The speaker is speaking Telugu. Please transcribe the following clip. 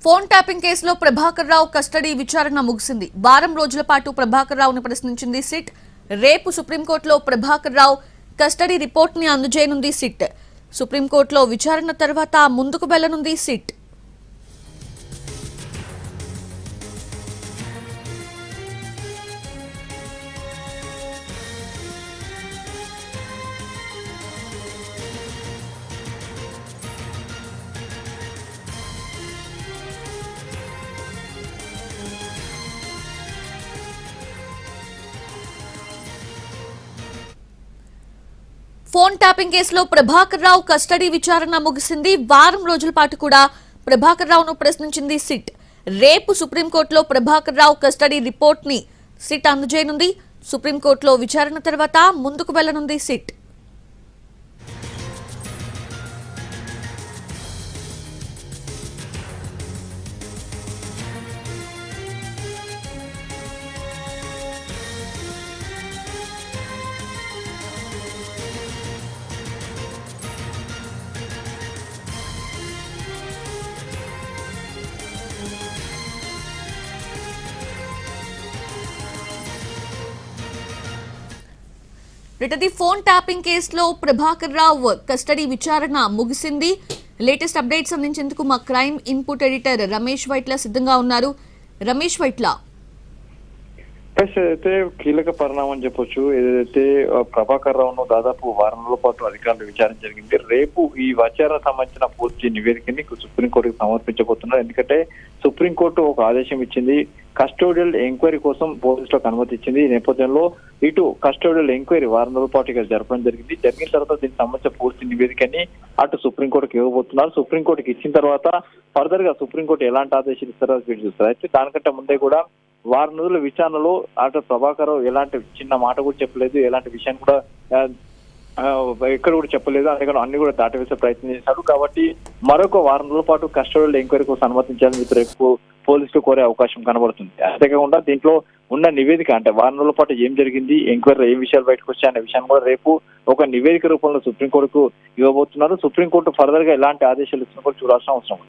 ఫోన్ ట్యాపింగ్ కేసులో ప్రభాకర్ రావు కస్టడీ విచారణ ముగిసింది. వారం రోజుల పాటు ప్రభాకర్ రావును ప్రశ్నించింది సిట్. రేపు సుప్రీంకోర్టులో ప్రభాకర్ రావు కస్టడీ రిపోర్ట్ ని అందజేయనుంది సిట్. సుప్రీంకోర్టులో విచారణ తర్వాత ముందుకు వెళ్లనుంది సిట్. ఫోన్ ట్యాపింగ్ కేసులో ప్రభాకర్ రావు కస్టడీ విచారణ ముగిసింది. వారం రోజుల పాటు కూడా ప్రభాకర్ రావును ప్రశ్నించింది సిట్. రేపు సుప్రీంకోర్టులో ప్రభాకర్ రావు కస్టడీ రిపోర్ట్ ని సిట్ అందజేయనుంది. సుప్రీంకోర్టులో విచారణ తర్వాత ముందుకు వెళ్లనుంది సిట్. రిటది ఫోన్ ట్యాపింగ్ కేసులో ప్రభాకర్ రావు కస్టడీ విచారణ ముగిసింది. లేటెస్ట్ అప్డేట్స్ అందించేందుకు మా crime input editor Ramesh Vaitla సిద్ధంగా ఉన్నారు. రమేష్ వైట్ల, అయితే కీలక పరిణామం చెప్పొచ్చు. ఏదైతే ప్రభాకర్ రావును దాదాపు వారం రోజుల పాటు అధికారులు విచారణ జరిగింది. రేపు ఈ విచారణ సంబంధించిన పూర్తి నివేదికని సుప్రీంకోర్టుకు సమర్పించబోతున్నారు. ఎందుకంటే సుప్రీంకోర్టు ఒక ఆదేశం ఇచ్చింది. కస్టోడియల్ ఎంక్వైరీ కోసం పోలీసులకు అనుమతి ఇచ్చింది. ఈ నేపథ్యంలో ఇటు కస్టోడియల్ ఎంక్వైరీ వారం రోజుల పాటు ఇక్కడ జరపడం జరిగింది. జరిగిన తర్వాత దీనికి సంబంధించిన పూర్తి నివేదికని అటు సుప్రీంకోర్టుకు ఇవ్వబోతున్నారు. సుప్రీంకోర్టుకి ఇచ్చిన తర్వాత ఫర్దర్ గా సుప్రీంకోర్టు ఎలాంటి ఆదేశాలు ఇస్తారో వీళ్ళు చూస్తారు. అయితే దానికంటే ముందే కూడా వారం రోజుల విచారణలో అటు ప్రభాకర్ ఎలాంటి చిన్న మాట కూడా చెప్పలేదు, ఎలాంటి విషయాన్ని కూడా ఎక్కడ కూడా చెప్పలేదు. అందుకని అన్ని కూడా దాటవేసే ప్రయత్నం చేశారు. కాబట్టి మరొక వారం రోజుల పాటు కస్టోడియల్ ఎంక్వైరీ కోసం అనుమతించాలని చెప్పి రేపు పోలీసులు కోరే అవకాశం కనబడుతుంది. అంతేకాకుండా దీంట్లో ఉన్న నివేదిక అంటే వారం రోజుల పాటు ఏం జరిగింది, ఎంక్వైరీలో ఏం విషయాలు బయటకు వచ్చాయనే విషయాన్ని కూడా రేపు ఒక నివేదిక రూపంలో సుప్రీంకోర్టుకు ఇవ్వబోతున్నారు. సుప్రీంకోర్టు ఫర్దర్ గా ఎలాంటి ఆదేశాలు ఇస్తున్నా కూడా చూడాల్సిన అవసరం ఉంది.